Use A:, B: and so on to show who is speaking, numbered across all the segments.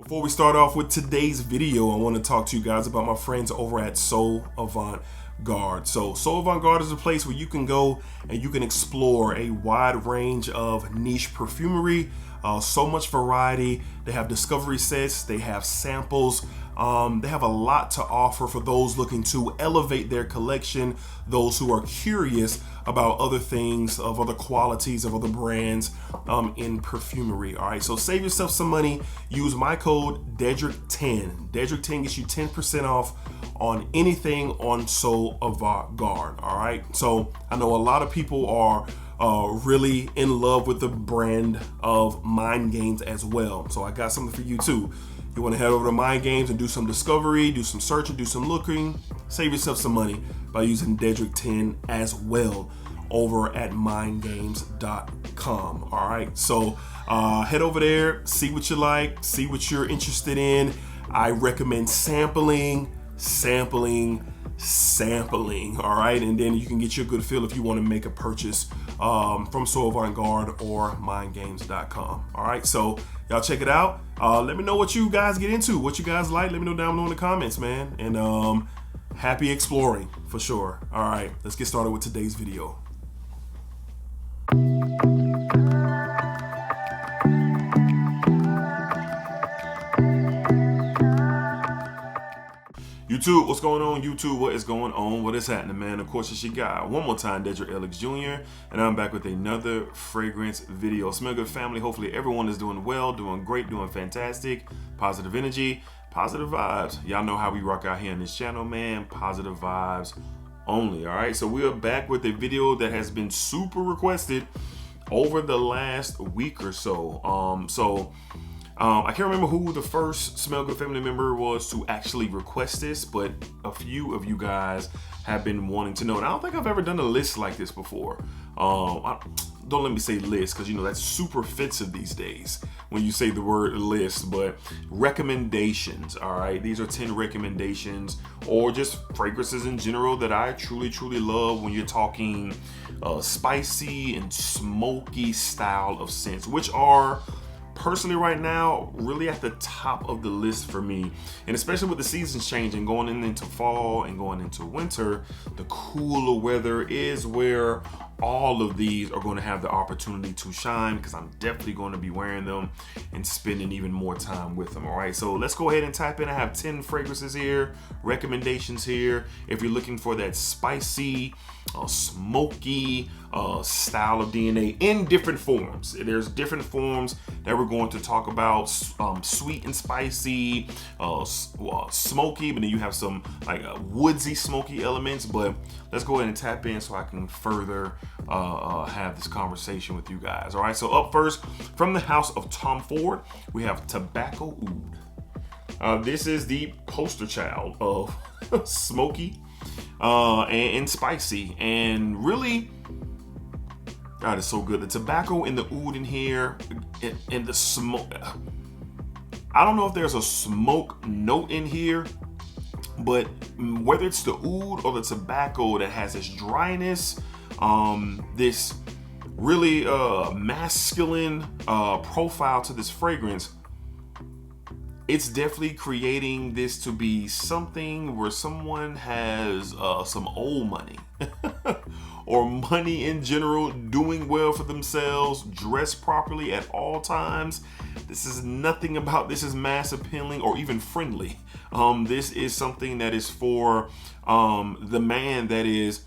A: Before we start off with today's video, I want to talk to you guys about my friends over at So Avant-Garde. So Avant-Garde is a place where you can go and you can explore a wide range of niche perfumery. So much variety. They have discovery sets, they have samples, they have a lot to offer for those looking to elevate their collection, those who are curious about other things, of other qualities, of other brands in perfumery. All right, so save yourself some money. Use my code DEDRICK10. DEDRICK10 gets you 10% off on anything on So Avant-Garde. All right, so I know a lot of people are really in love with the brand of Mind Games as well. So I got something for you too. You want to head over to Mind Games and do some discovery, do some searching, do some looking, save yourself some money by using Dedrick10 as well over at mindgames.com. All right, so head over there, see what you like, see what you're interested in. I recommend sampling, all right, and then you can get you a good feel if you want to make a purchase from So Avant-Garde or mindgames.com. All right, so y'all check it out. Let me know what you guys get into, what you guys like. Let me know down below in the comments, man. And happy exploring for sure. All right, let's get started with today's video. YouTube, what's going on? YouTube, what is going on? What is happening, man? Of course, it's your guy, one more time, DEDRICKHJR, and I'm back with another fragrance video. Smell good, family. Hopefully everyone is doing well, doing great, doing fantastic. Positive energy, positive vibes. Y'all know how we rock out here on this channel, man. Positive vibes only, all right? So we are back with a video that has been super requested over the last week or so. I can't remember who the first Smell Good family member was to actually request this, but a few of you guys have been wanting to know. And I don't think I've ever done a list like this before. Don't let me say list, because you know that's super offensive these days when you say the word list, but recommendations. All right, these are 10 recommendations or just fragrances in general that I truly love when you're talking spicy and smoky style of scents, which are personally right now really at the top of the list for me. And especially with the seasons changing, going into fall and going into winter, the cooler weather is where all of these are going to have the opportunity to shine, because I'm definitely going to be wearing them and spending even more time with them. All right, so let's go ahead and type in. I have 10 fragrances here, recommendations here. If you're looking for that spicy, smoky style of DNA in different forms, there's different forms that we're going to talk about. Sweet and spicy, smoky, but then you have some like woodsy smoky elements. But let's go ahead and tap in so I can further have this conversation with you guys. All right, so up first, from the house of Tom Ford, we have Tobacco Oud. This is the poster child of smoky and spicy, and really, God, it's so good. The tobacco and the oud in here, and the smoke. I don't know if there's a smoke note in here, but whether it's the oud or the tobacco that has this dryness, this really masculine profile to this fragrance, it's definitely creating this to be something where someone has some old money or money in general, doing well for themselves, dressed properly at all times. This is nothing about this is mass appealing or even friendly. This is something that is for the man that is,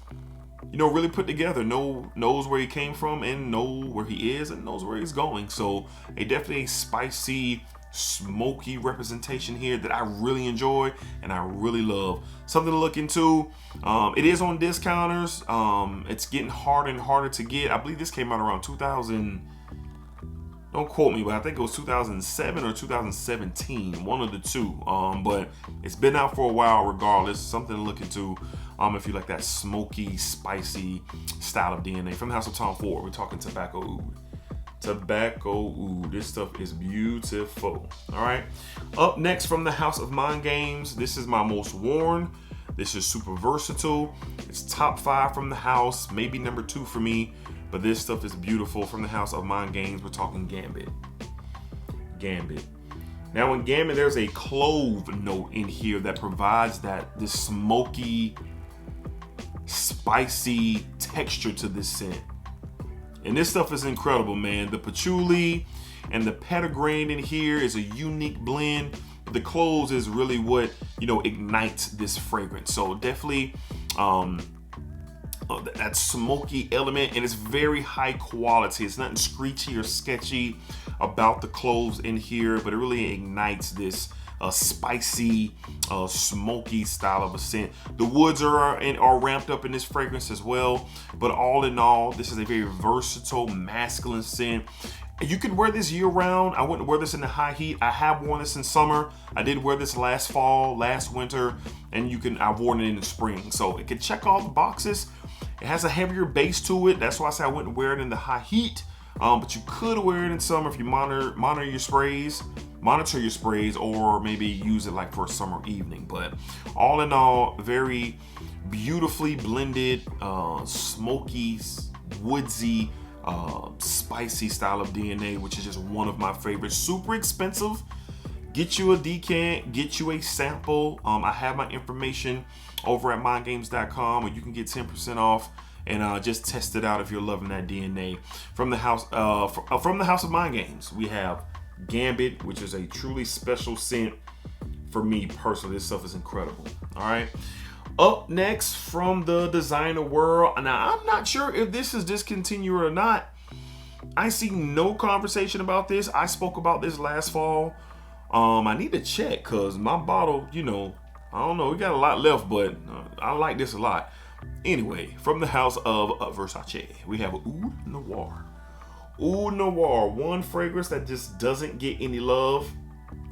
A: you know, really put together, knows where he came from and know where he is and knows where he's going. So definitely a spicy, smoky representation here that I really enjoy and I really love. Something to look into. It is on discounters. It's getting harder and harder to get. I believe this came out around 2000. Don't quote me, but I think it was 2007 or 2017, one of the two. But it's been out for a while regardless. Something to look into if you like that smoky, spicy style of DNA. From the house of Tom Ford, we're talking Tobacco Oud. Tobacco Oud. This stuff is beautiful. All right. Up next, from the house of Mind Games, this is my most worn. This is super versatile. It's top 5 from the house, maybe number 2 for me, but this stuff is beautiful. From the house of Mind Games, we're talking Gambit. Now in Gambit, there's a clove note in here that provides this smoky, spicy texture to this scent. And this stuff is incredible, man. The patchouli and the petitgrain in here is a unique blend. The cloves is really what, you know, ignites this fragrance. So definitely that smoky element, and it's very high quality. It's nothing screechy or sketchy about the cloves in here, but it really ignites this spicy, smoky style of a scent. The woods are ramped up in this fragrance as well, but all in all, this is a very versatile, masculine scent. You can wear this year round. I wouldn't wear this in the high heat. I have worn this in summer. I did wear this last fall, last winter, and I've worn it in the spring. So it can check all the boxes. It has a heavier base to it. That's why I say I wouldn't wear it in the high heat. But you could wear it in summer if you monitor your sprays, or maybe use it like for a summer evening. But all in all, very beautifully blended, smoky, woodsy, spicy style of DNA, which is just one of my favorites. Super expensive. Get you a decant, get you a sample. I have my information over at mindgames.com, where you can get 10% off and just test it out if you're loving that DNA. From the house of Mind Games, we have Gambit, which is a truly special scent for me personally. This stuff is incredible. All right. Up next, from the designer world. Now, I'm not sure if this is discontinued or not. I see no conversation about this. I spoke about this last fall. I need to check because my bottle, you know, I don't know, we got a lot left, but I like this a lot. Anyway, from the house of Versace, we have Oud Noir. Oud Noir, one fragrance that just doesn't get any love,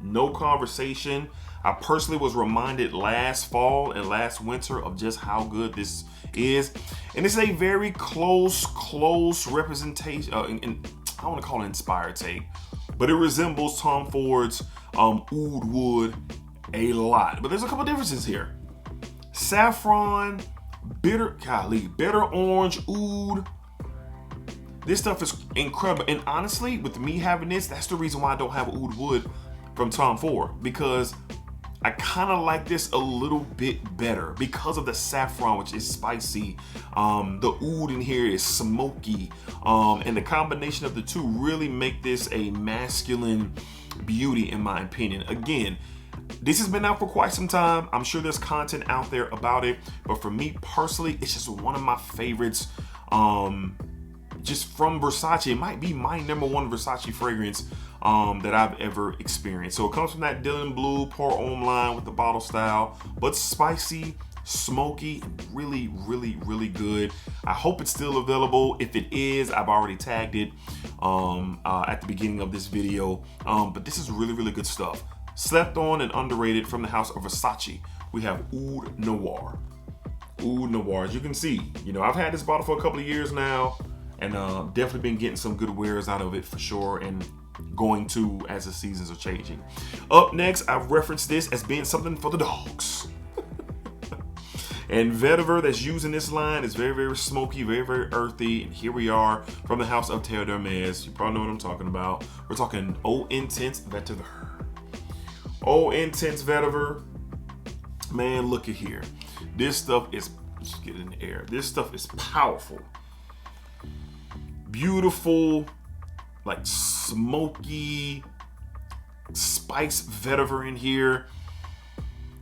A: no conversation. I personally was reminded last fall and last winter of just how good this is. And it's a very close representation, and I want to call it inspired take, but it resembles Tom Ford's Oud Wood a lot. But there's a couple differences here. Saffron, bitter orange, oud. This stuff is incredible. And honestly, with me having this, that's the reason why I don't have Oud Wood from Tom Ford, because I kind of like this a little bit better because of the saffron, which is spicy. The oud in here is smoky. And the combination of the two really make this a masculine beauty, in my opinion. Again, this has been out for quite some time. I'm sure there's content out there about it, but for me personally, it's just one of my favorites. Just from Versace, it might be my #1 Versace fragrance that I've ever experienced. So it comes from that Dylan Blue Pour Homme line with the bottle style, but spicy, smoky, and really, really, really good. I hope it's still available. If it is, I've already tagged it at the beginning of this video. But this is really, really good stuff. Slept on and underrated from the house of Versace, we have Oud Noir. Oud Noir, as you can see, you know, I've had this bottle for a couple of years now, and definitely been getting some good wears out of it for sure, and going to as the seasons are changing. Up next, I've referenced this as being something for the dogs. And vetiver that's used in this line is very, very smoky, very, very earthy. And here we are from the house of Terre d'Hermès. You probably know what I'm talking about. We're talking Eau Intense Vetiver. Eau Intense Vetiver. Man, look at here. This stuff is, let's get in the air. This stuff is powerful. Beautiful, like smoky, spice vetiver in here.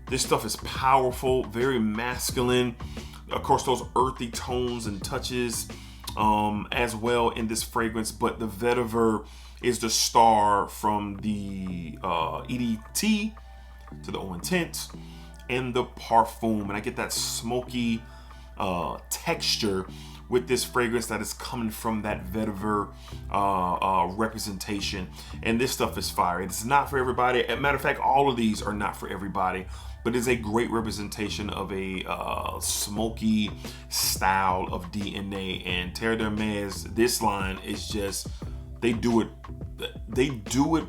A: This stuff is powerful, very masculine. Of course, those earthy tones and touches as well in this fragrance, but the vetiver is the star from the EDT to the Eau Intense and the Parfum. And I get that smoky texture with this fragrance that is coming from that vetiver representation. And this stuff is fire. It's not for everybody. As a matter of fact, all of these are not for everybody, but it's a great representation of a smoky style of DNA. And Terre d'Hermès, this line is just, they do it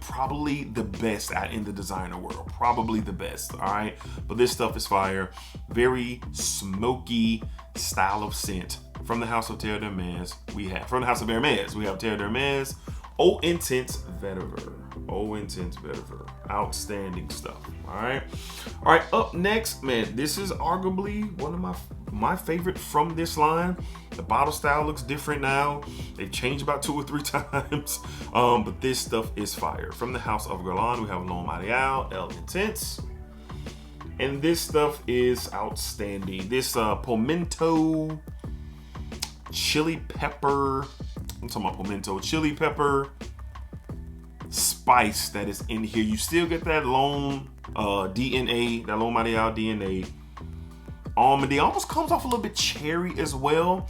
A: probably the best in the designer world, probably the best. All right, but this stuff is fire. Very smoky style of scent. From the house of Terre d'Hermès, we have Terre d'Hermès, Eau Intense Vetiver. Oh, intense vetiver. Outstanding stuff. All right. All right. Up next, man, this is arguably one of my favorite from this line. The bottle style looks different now. They've changed about 2 or 3 times. But this stuff is fire. From the house of Guerlain, we have L'Homme Ideal, El Intense. And this stuff is outstanding. This pimento, chili pepper. I'm talking about pimento, chili pepper spice that is in here. You still get that L'Homme DNA, that L'Homme Ideal DNA. Almondy almost comes off a little bit cherry as well,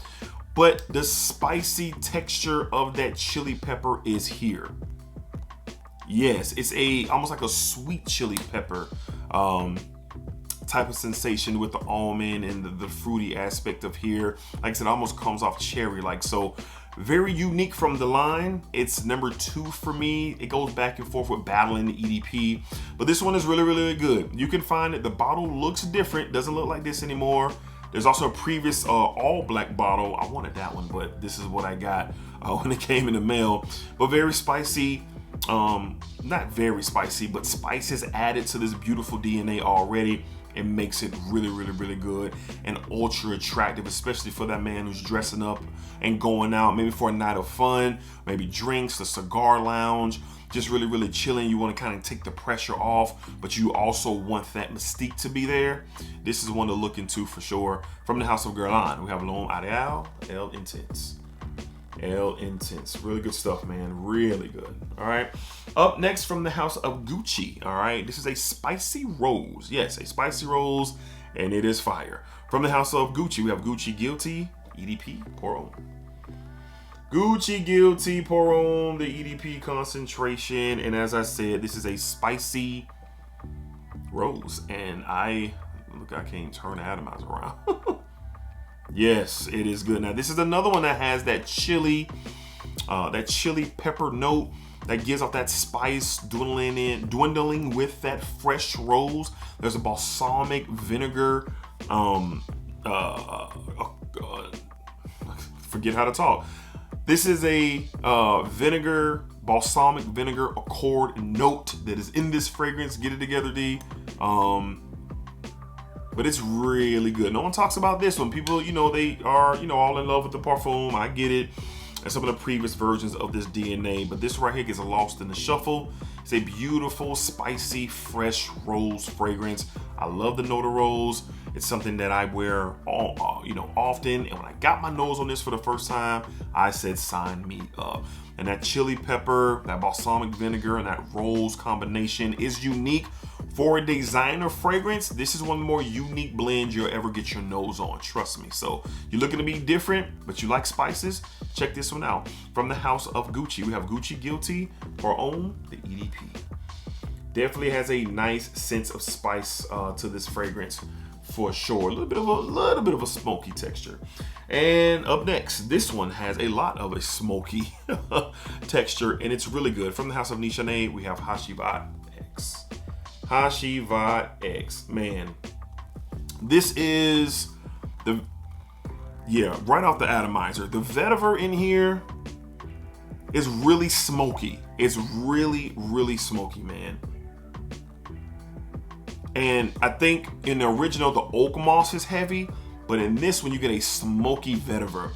A: but the spicy texture of that chili pepper is here. Yes, it's almost like a sweet chili pepper type of sensation with the almond and the fruity aspect of here. Like I said, almost comes off cherry like. So very unique from the line. It's number 2 for me. It goes back and forth with battling the EDP, but this one is really, really good. You can find it. The bottle looks different. Doesn't look like this anymore. There's also a previous all black bottle. I wanted that one, but this is what I got when it came in the mail. But very spicy. Not very spicy, but spice is added to this beautiful DNA already. It makes it really, really, really good and ultra attractive, especially for that man who's dressing up and going out, maybe for a night of fun, maybe drinks, a cigar lounge, just really, really chilling. You want to kind of take the pressure off, but you also want that mystique to be there. This is one to look into for sure. From the house of Guerlain, we have L'Homme Ideal, El Intense. El Intense. Really good stuff, man. Really good. All right. Up next from the house of Gucci. All right. This is a spicy rose. Yes, a spicy rose, and it is fire. From the house of Gucci, we have Gucci Guilty, EDP, Pour Homme. Gucci Guilty, Pour Homme, the EDP concentration. And as I said, this is a spicy rose. And I can't turn the atomizer around. Yes, it is good. Now, this is another one that has that chili pepper note that gives off that spice dwindling with that fresh rose. There's a balsamic vinegar, forget how to talk. This is a balsamic vinegar accord note that is in this fragrance. Get it together, D. But it's really good. No one talks about this one. People, they are, all in love with the parfum. I get it. And some of the previous versions of this DNA. But this right here gets lost in the shuffle. It's a beautiful, spicy, fresh rose fragrance. I love the note of rose. It's something that I wear often. And when I got my nose on this for the first time, I said, sign me up. And that chili pepper, that balsamic vinegar, and that rose combination is unique. For a designer fragrance, this is one of the more unique blends you'll ever get your nose on, trust me. So you're looking to be different, but you like spices, check this one out. From the house of Gucci, we have Gucci Guilty, Pour Homme, the EDP. Definitely has a nice sense of spice to this fragrance for sure. A little bit of a smoky texture. And up next, this one has a lot of a smoky texture, and it's really good. From the house of Nichane, we have Hashivat X. Hashivat X, man. This is right off the atomizer. The vetiver in here is really smoky. It's really, really smoky, man. And I think in the original, the oak moss is heavy, but in this one, you get a smoky vetiver,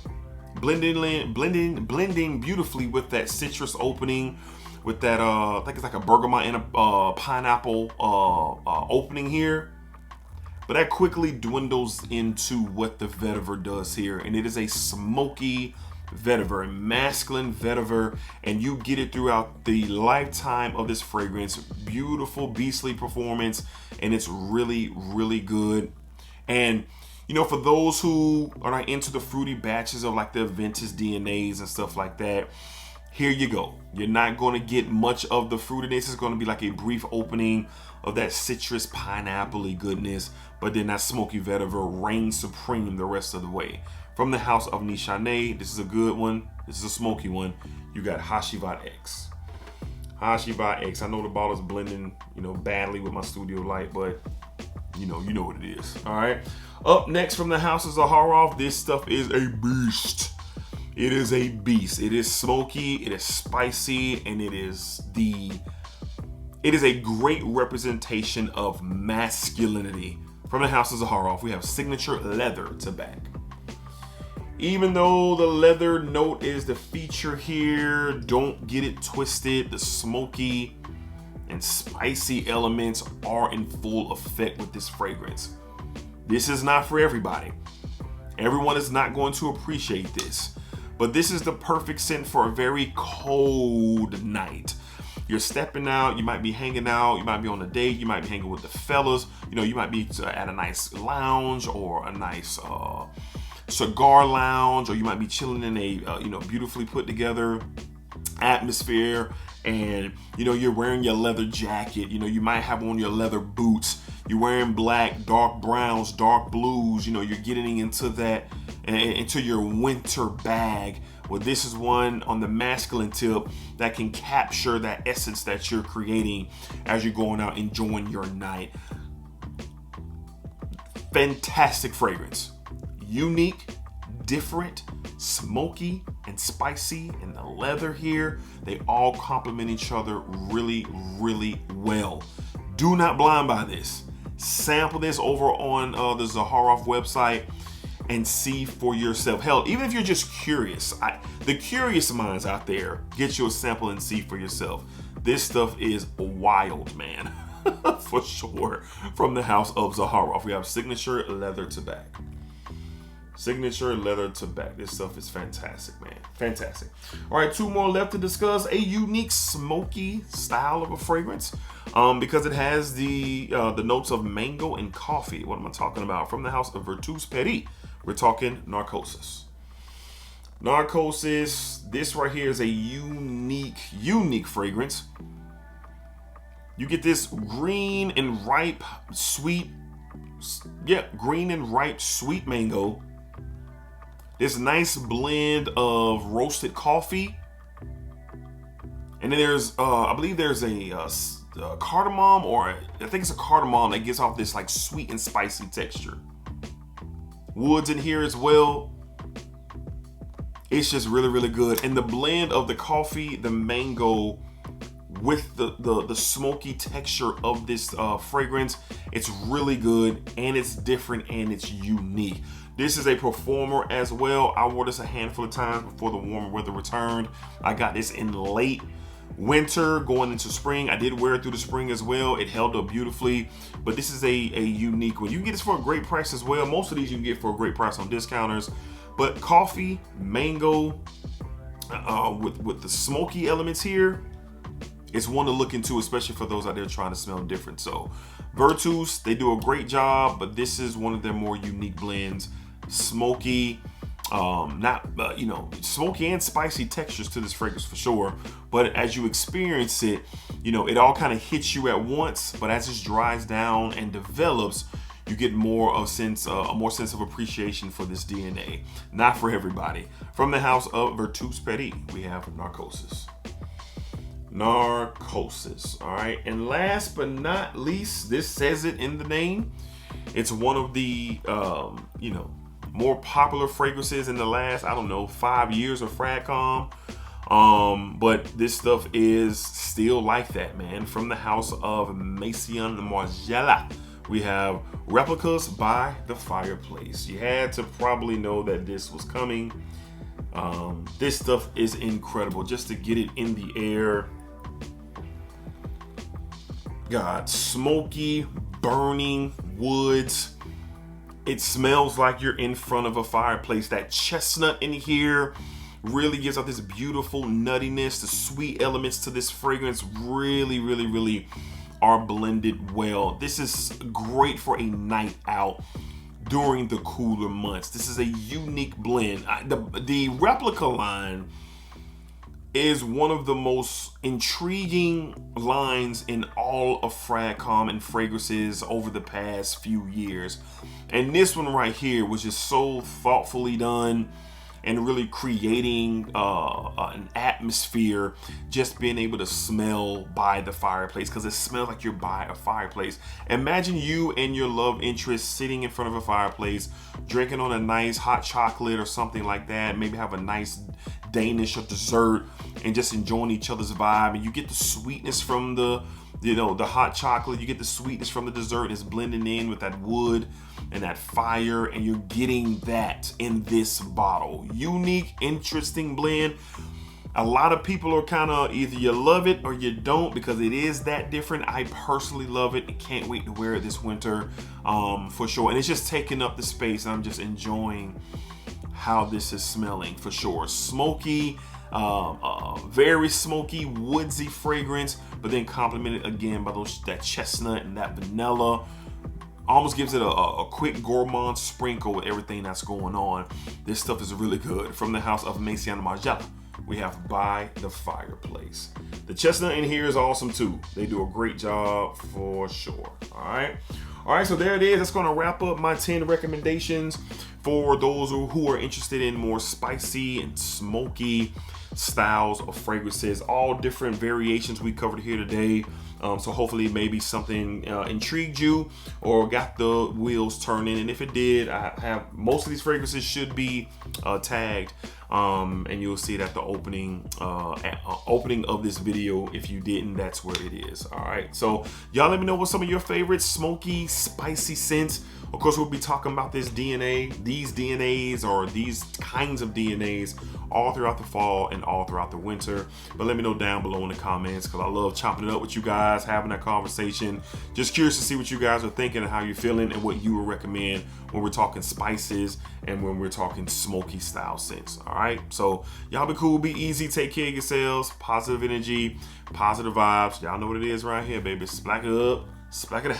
A: blending beautifully with that citrus opening, with that I think it's like a bergamot and a pineapple opening here. But that quickly dwindles into what the vetiver does here, and it is a smoky vetiver, a masculine vetiver, and you get it throughout the lifetime of this fragrance. Beautiful, beastly performance, and it's really, really good. And for those who are not into the fruity batches of like the vintage DNAs and stuff like that, here you go. You're not going to get much of the fruitiness. It's going to be like a brief opening of that citrus pineapple-y goodness, but then that smoky vetiver reigns supreme the rest of the way. From the house of Nichane, this is a good one. This is a smoky one. You got Hashivat X. Hashivat X. I know the bottle is blending, badly with my studio light, but you know what it is. All right. Up next from the house of Zaharoff, this stuff is a beast. It is a beast. It is smoky, it is spicy, and it is the It is a great representation of masculinity. From the house of Zaharoff, we have signature leather to back. Even though the leather note is the feature here, don't get it twisted. The smoky and spicy elements are in full effect with this fragrance. This is not for everybody. Everyone is not going to appreciate this, but this is the perfect scent for a very cold night. You're stepping out, you might be hanging out, you might be on a date, you might be hanging with the fellas, you might be at a nice lounge or a nice cigar lounge, or you might be chilling in a beautifully put together atmosphere, and you're wearing your leather jacket, you might have on your leather boots, you're wearing black, dark browns, dark blues, you're getting into your winter bag. Well, this is one on the masculine tip that can capture that essence that you're creating as you're going out enjoying your night. Fantastic fragrance. Unique, different, smoky, and spicy. And the leather here, they all complement each other really, really well. Do not blind buy this. Sample this over on the Zaharoff website and see for yourself. Hell, even if you're just curious, the curious minds out there, get you a sample and see for yourself. This stuff is wild, man. For sure. From the house of Zaharoff, we have signature leather to back. Signature leather to back. This stuff is fantastic, man. Fantastic. All right, 2 more left to discuss. A unique smoky style of a fragrance, because it has the notes of mango and coffee. What am I talking about? From the house of Virtus Paris, we're talking Narcosis. Narcosis, this right here is a unique fragrance. You get this green and ripe sweet mango. This nice blend of roasted coffee. And then there's, I believe there's a cardamom, or I think it's a cardamom that gives off this like sweet and spicy texture. Woods in here as well. It's just really, really good. And the blend of the coffee, the mango, with the smoky texture of this fragrance, it's really good, and it's different, and it's unique. This is a performer as well. I wore this a handful of times before the warmer weather returned. I got this in late winter going into spring. I did wear it through the spring as well. It held up beautifully, but this is a unique one. You can get this for a great price as well. Most of these you can get for a great price on discounters, but coffee, mango, with the smoky elements here, it's one to look into, especially for those out there trying to smell different. So Virtus, they do a great job, but this is one of their more unique blends. Smoky, smoky and spicy textures to this fragrance for sure. But as you experience it, it all kind of hits you at once. But as this dries down and develops, you get a more sense of appreciation for this DNA. Not for everybody. From the house of Virtus Paris, we have Narcosis. Narcosis. All right, and last but not least, this says it in the name. It's one of the more popular fragrances in the last 5 years of Fragcom. But this stuff is still like that, man. From the house of Maison Margiela, we have Replicas by the Fireplace. You had to probably know that this was coming. This stuff is incredible. Just to get it in the air. God, smoky, burning woods. It smells like you're in front of a fireplace. That chestnut in here really gives out this beautiful nuttiness. The sweet elements to this fragrance really, really, really are blended well. This is great for a night out during the cooler months. This is a unique blend. The Replica line is one of the most intriguing lines in all of Fragcom and fragrances over the past few years. And this one right here was just so thoughtfully done and really creating an atmosphere, just being able to smell by the fireplace, because it smells like you're by a fireplace. Imagine you and your love interest sitting in front of a fireplace, drinking on a nice hot chocolate or something like that, maybe have a nice Danish or dessert, and just enjoying each other's vibe. And you get the sweetness from the you know, the hot chocolate. You get the sweetness from the dessert, and it's blending in with that wood and that fire, and you're getting that in this bottle. Unique, interesting blend. A lot of people are kind of either you love it or you don't, because it is that different. I personally love it and can't wait to wear it this winter for sure. And it's just taking up the space, and I'm just enjoying how this is smelling for sure. Smoky, very smoky, woodsy fragrance, but then complemented again by that chestnut and that vanilla. Almost gives it a quick gourmand sprinkle with everything that's going on. This stuff is really good. From the house of Messiano Margiela, we have By the Fireplace. The chestnut in here is awesome too. They do a great job for sure. All right, so there it is. That's going to wrap up my 10 recommendations for those who are interested in more spicy and smoky styles of fragrances. All different variations we covered here today. So hopefully maybe something intrigued you or got the wheels turning. And if it did, I have most of these fragrances should be tagged, and you'll see it at the opening of this video. If you didn't, that's where it is. All right, so y'all let me know what some of your favorite smoky, spicy scents. Of course, we'll be talking about these DNAs or these kinds of DNAs all throughout the fall and all throughout the winter. But let me know down below in the comments, because I love chopping it up with you guys, having that conversation. Just curious to see what you guys are thinking and how you're feeling and what you would recommend when we're talking spices and when we're talking smoky style scents. All right, so y'all be cool, be easy, take care of yourselves, positive energy, positive vibes. Y'all know what it is right here, baby. Splack it up, splack it out.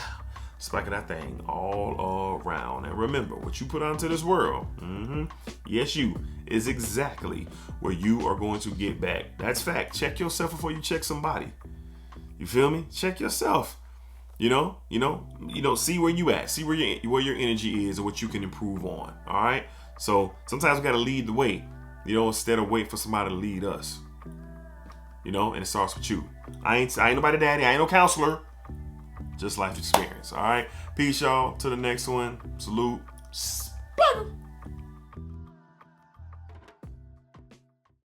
A: Splack that thing all around. And remember, what you put onto this world, yes, you, is exactly where you are going to get back. That's fact. Check yourself before you check somebody. You feel me? Check yourself. You know, see where you at. See where your energy is and what you can improve on. All right. So sometimes we got to lead the way, instead of wait for somebody to lead us. And it starts with you. I ain't nobody daddy. I ain't no counselor. Just life experience. All right. Peace, y'all. To the next one. Salute.